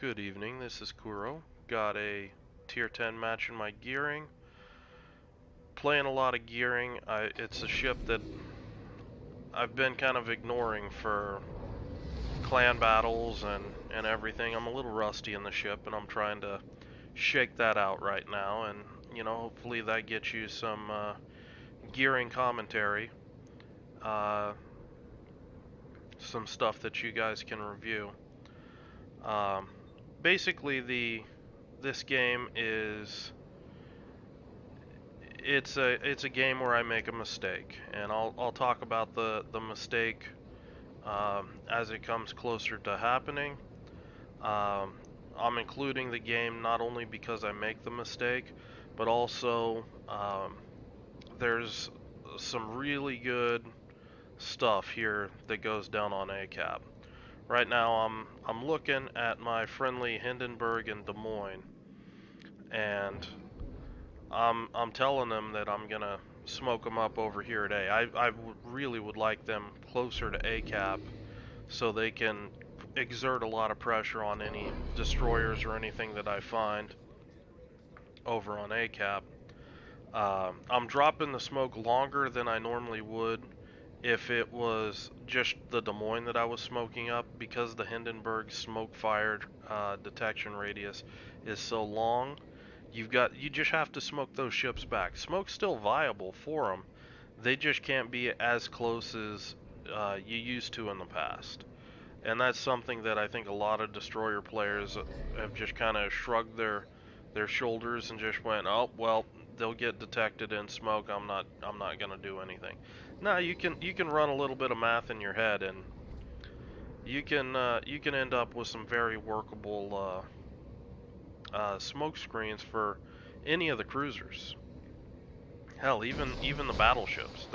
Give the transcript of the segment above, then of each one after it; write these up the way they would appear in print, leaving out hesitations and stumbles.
Good evening, this is Kuro. Got a tier 10 match in my gearing. Playing a lot of gearing. It's a ship that I've been kind of ignoring for clan battles and everything. I'm a little rusty in the ship and I'm trying to shake that out right now, and hopefully that gets you some gearing commentary. Some stuff that you guys can review. Basically this game is it's a game where I make a mistake, and I'll talk about the mistake as it comes closer to happening. I'm including the game not only because I make the mistake, but also there's some really good stuff here that goes down on ACAP. Right now I'm looking at my friendly Hindenburg and Des Moines, and I'm telling them that I'm gonna smoke them up over here today. I really would like them closer to ACAP so they can exert a lot of pressure on any destroyers or anything that I find over on ACAP. I'm dropping the smoke longer than I normally would if it was just the Des Moines that I was smoking up, because the Hindenburg smoke fired detection radius is so long. You just have to smoke those ships back. Smoke's still viable for them. They just can't be as close as you used to in the past. And that's something that I think a lot of destroyer players have just kind of shrugged their shoulders and just went, "Oh, well, they'll get detected in smoke. I'm not going to do anything." Now, you can run a little bit of math in your head, and you can end up with some very workable smoke screens for any of the cruisers. Hell, even the battleships.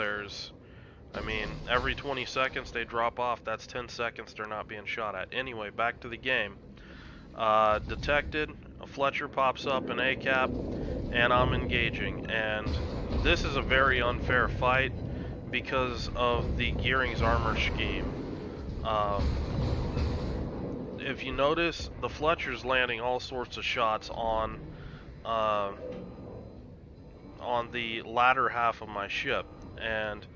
Every 20 seconds they drop off. That's 10 seconds they're not being shot at. Anyway, back to the game. Detected. A Fletcher pops up in ACAP, and I'm engaging. And this is a very unfair fight because of the gearing's armor scheme. If you notice, the Fletcher's landing all sorts of shots on the latter half of my ship, and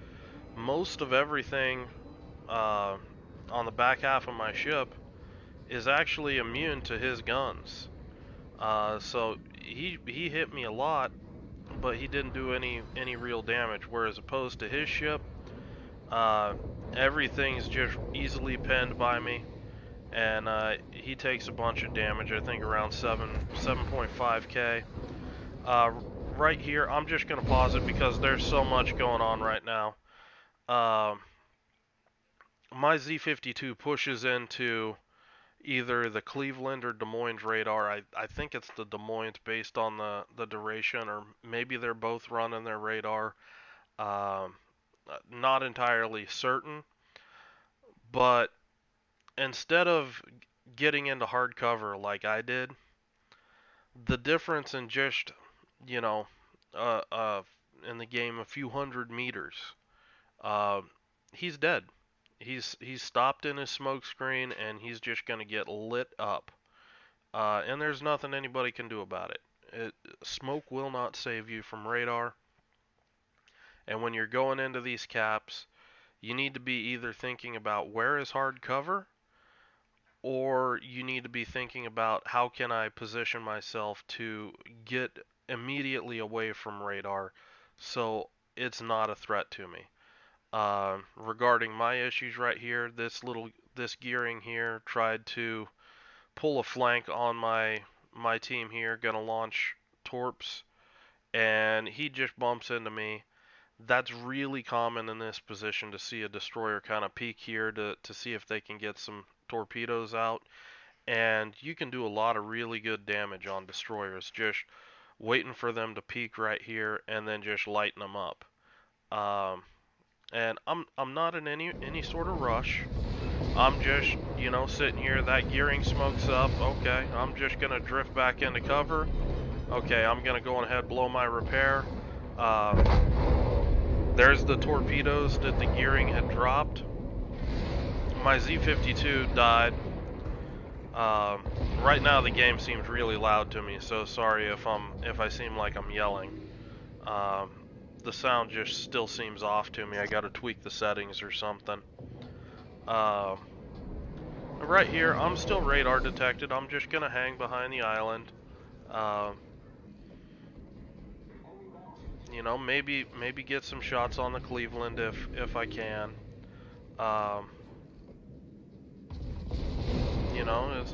most of everything on the back half of my ship is actually immune to his guns. So he hit me a lot, but he didn't do any real damage. Whereas opposed to his ship, everything's just easily penned by me, and he takes a bunch of damage. I think around 7.5k. Right here, I'm just gonna pause it because there's so much going on right now. My Z-52 pushes into either the Cleveland or Des Moines radar. I think it's the Des Moines based on the duration, or maybe they're both running their radar. Not entirely certain, but instead of getting into hard cover like I did, the difference in just, in the game a few hundred meters, he's dead. He's stopped in his smoke screen, and he's just gonna get lit up. And there's nothing anybody can do about it. Smoke will not save you from radar. And when you're going into these caps, you need to be either thinking about where is hard cover, or you need to be thinking about how can I position myself to get immediately away from radar so it's not a threat to me. Regarding my issues right here, this gearing here tried to pull a flank on my team here, gonna launch torps, and he just bumps into me. That's really common in this position to see a destroyer kind of peek here to see if they can get some torpedoes out, and you can do a lot of really good damage on destroyers just waiting for them to peek right here and then just lighten them up. And I'm not in any sort of rush. I'm just, sitting here. That gearing smokes up. Okay, I'm just gonna drift back into cover. Okay, I'm gonna go ahead and blow my repair. There's the torpedoes that the gearing had dropped. My Z-52 died. Right now the game seems really loud to me, so sorry if I seem like I'm yelling. Um, the sound just still seems off to me. I gotta tweak the settings or something. Right here, I'm still radar detected. I'm just gonna hang behind the island. Um, you know, maybe get some shots on the Cleveland if I can. Um, you know,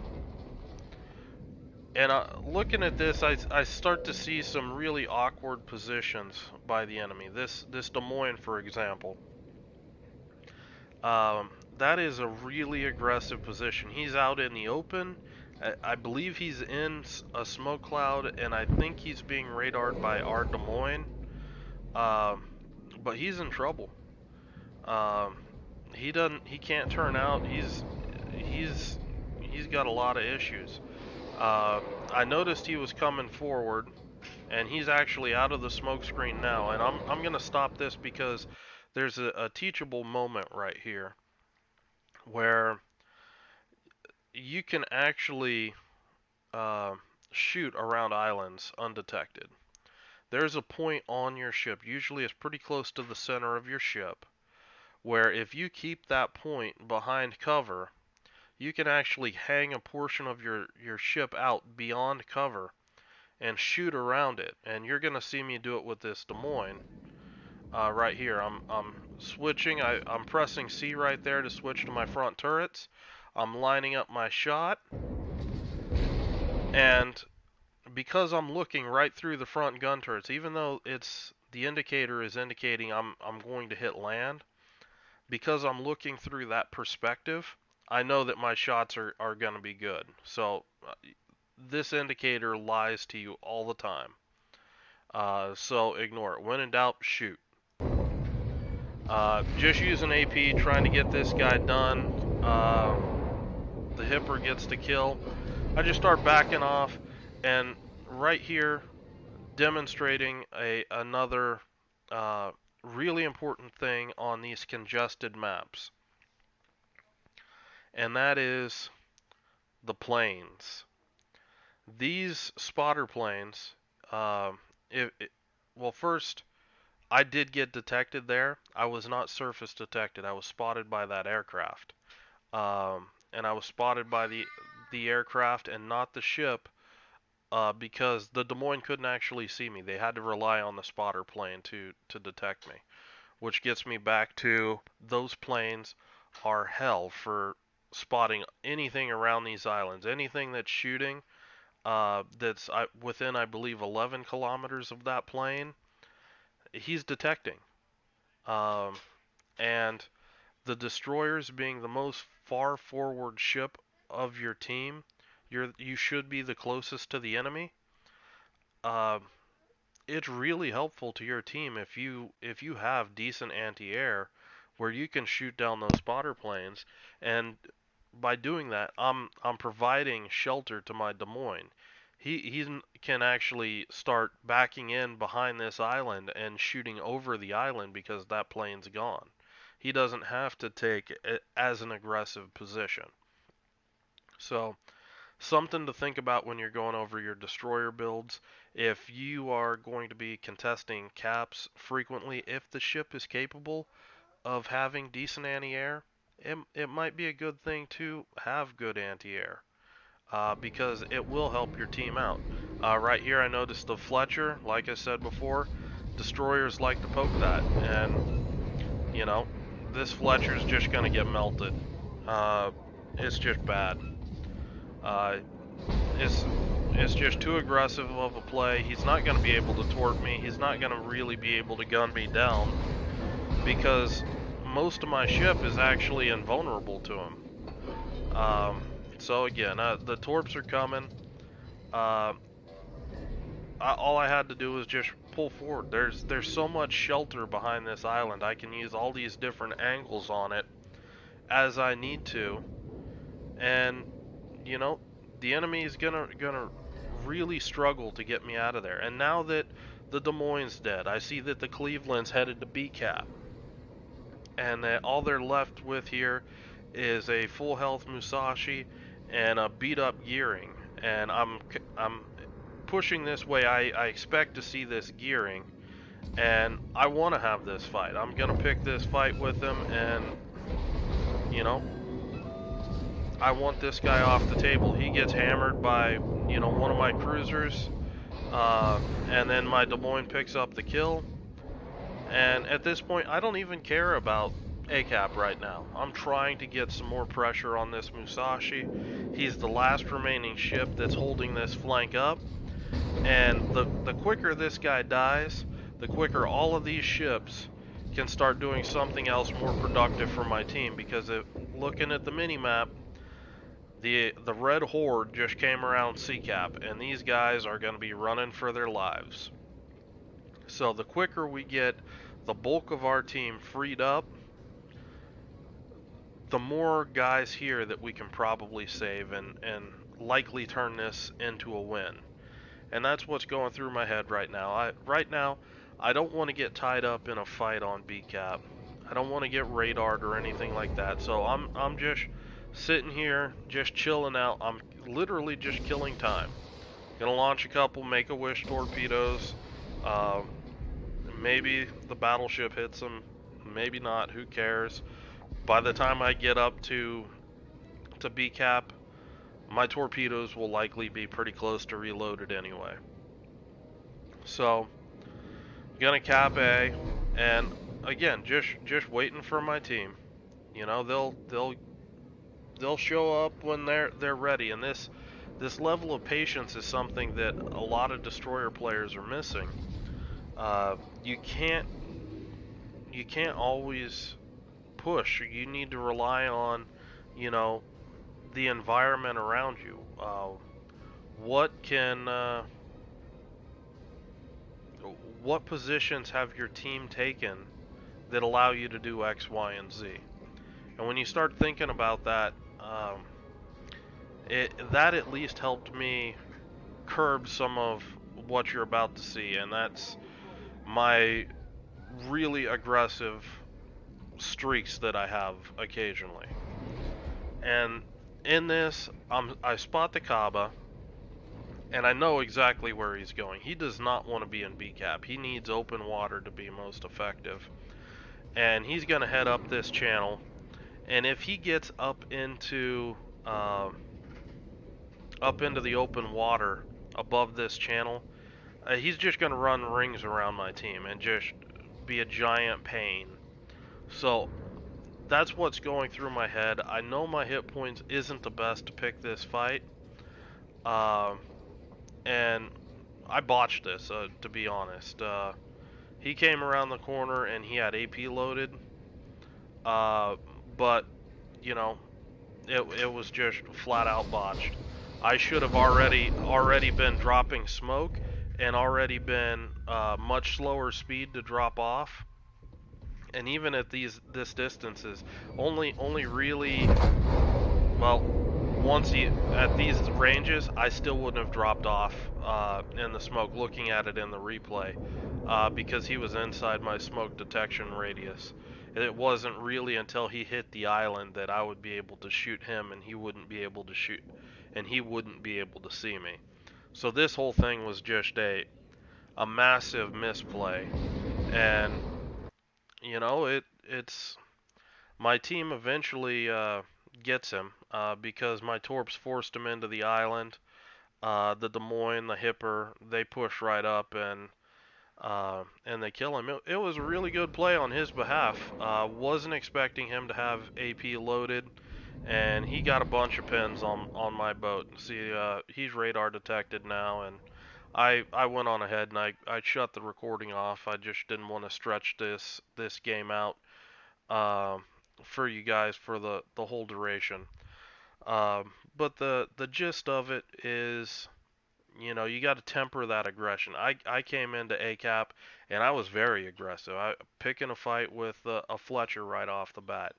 and looking at this, I start to see some really awkward positions by the enemy. This Des Moines, for example, that is a really aggressive position. He's out in the open. I believe he's in a smoke cloud, and I think he's being radared by our Des Moines. Um, but he's in trouble. Um, he can't turn out. He's got a lot of issues. I noticed he was coming forward, and he's actually out of the smoke screen now. And I'm gonna stop this because there's a teachable moment right here where you can actually uh, shoot around islands undetected. There's a point on your ship, usually it's pretty close to the center of your ship, where if you keep that point behind cover, you can actually hang a portion of your ship out beyond cover and shoot around it. And you're gonna see me do it with this Des Moines right here. I'm switching. I'm pressing C right there to switch to my front turrets. I'm lining up my shot, and because I'm looking right through the front gun turrets, even though the indicator is indicating I'm going to hit land, because I'm looking through that perspective, I know that my shots are going to be good. So this indicator lies to you all the time. So ignore it. When in doubt, shoot. Just using AP, trying to get this guy done. The Hipper gets the kill. I just start backing off, and right here, demonstrating another really important thing on these congested maps, and that is the planes. These spotter planes, well, first, I did get detected there. I was not surface detected. I was spotted by that aircraft, and I was spotted by the aircraft and not the ship. Because the Des Moines couldn't actually see me. They had to rely on the spotter plane to detect me. Which gets me back to those planes are hell for spotting anything around these islands. Anything that's shooting that's within, I believe, 11 kilometers of that plane, he's detecting. Um, and the destroyers being the most far forward ship of your team, you should be the closest to the enemy. Uh, it's really helpful to your team if you have decent anti-air where you can shoot down those spotter planes, and by doing that, I'm providing shelter to my Des Moines. He can actually start backing in behind this island and shooting over the island because that plane's gone. He doesn't have to take it as an aggressive position. So something to think about when you're going over your destroyer builds. If you are going to be contesting caps frequently, if the ship is capable of having decent anti-air, it might be a good thing to have good anti-air, because it will help your team out. Right here I noticed the Fletcher, like I said before, destroyers like to poke that, and you know, this Fletcher's just going to get melted. It's just bad. Uh, it's just too aggressive of a play. He's not going to be able to torp me. He's not going to really be able to gun me down because most of my ship is actually invulnerable to him. So again, the torps are coming. All I had to do was just pull forward. There's so much shelter behind this island. I can use all these different angles on it as I need to, and you know, the enemy is gonna really struggle to get me out of there. And now that the Des Moines dead, I see that the Cleveland's headed to B cap, and that all they're left with here is a full health Musashi and beat up gearing, and I'm pushing this way. I expect to see this gearing, and I want to have this fight. I'm gonna pick this fight with him, and you know, I want this guy off the table. He gets hammered by one of my cruisers, uh, and then my Des Moines picks up the kill. And at this point, I don't even care about ACAP right now. I'm trying to get some more pressure on this Musashi. He's the last remaining ship that's holding this flank up. And the quicker this guy dies, the quicker all of these ships can start doing something else more productive for my team. Because looking at the mini-map, the red horde just came around CCAP, and these guys are going to be running for their lives. So the quicker we get the bulk of our team freed up, the more guys here that we can probably save and likely turn this into a win. And that's what's going through my head right now. Right now, I don't want to get tied up in a fight on BCAP. I don't want to get radared or anything like that. So I'm just sitting here, just chilling out. I'm literally just killing time. Gonna launch a couple Make-A-Wish torpedoes. Um, Maybe the battleship hits them, maybe not. Who cares? By the time I get up to BCAP, my torpedoes will likely be pretty close to reloaded anyway. So, gonna cap A, and again, just waiting for my team. They'll show up when they're ready, and this level of patience is something that a lot of destroyer players are missing. You can't always push. You need to rely on, you know, the environment around you. What can what positions have your team taken that allow you to do X, Y, and Z? And when you start thinking about that, that at least helped me curb some of what you're about to see, and that's my really aggressive streaks that I have occasionally. And in this, I spot the Kaaba, and I know exactly where he's going. He does not want to be in BCAP. He needs open water to be most effective. And he's going to head up this channel. And if he gets uh, up into the open water above this channel, he's just going to run rings around my team and just be a giant pain. So that's what's going through my head. I know my hit points isn't the best to pick this fight. And I botched this, to be honest. He came around the corner and he had AP loaded. But, you know, it was just flat out botched. I should have already been dropping smoke and already been much slower speed to drop off. And even at this distances, only really, well, at these ranges, I still wouldn't have dropped off in the smoke. Looking at it in the replay, because he was inside my smoke detection radius. It wasn't really until he hit the island that I would be able to shoot him, and he wouldn't be able to see me. So this whole thing was just a massive misplay, and it's my team eventually gets him because my torps forced him into the island. The Des Moines, the Hipper, they push right up and they kill him. It was a really good play on his behalf. Wasn't expecting him to have AP loaded, and he got a bunch of pins on my boat. See, he's radar detected now, and I went on ahead and I shut the recording off. I just didn't want to stretch this game out uh, for you guys for the whole duration. But the gist of it is, you got to temper that aggression. I came into ACAP and I was very aggressive. I picking a fight with a Fletcher right off the bat,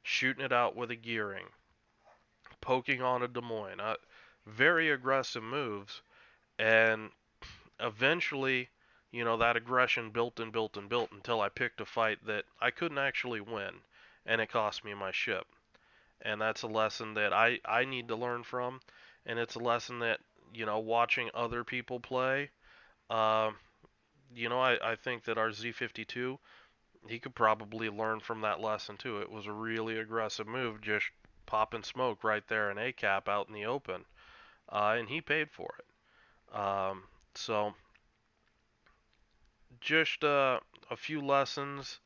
shooting it out with a gearing, poking on a Des Moines. Very aggressive moves, and eventually, that aggression built and built and built until I picked a fight that I couldn't actually win, and it cost me my ship. and that's a lesson that I need to learn from, and it's a lesson that, watching other people play, uh, I think that our Z52, he could probably learn from that lesson too. It was a really aggressive move, just popping smoke right there in A-cap out in the open, and he paid for it. So just a few lessons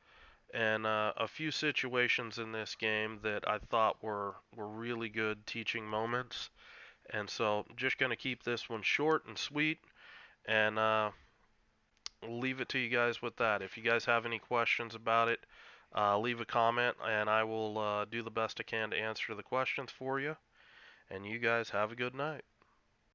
and a few situations in this game that I thought were really good teaching moments. And so just going to keep this one short and sweet, and leave it to you guys with that. If you guys have any questions about it, leave a comment, and I will do the best I can to answer the questions for you. And you guys have a good night.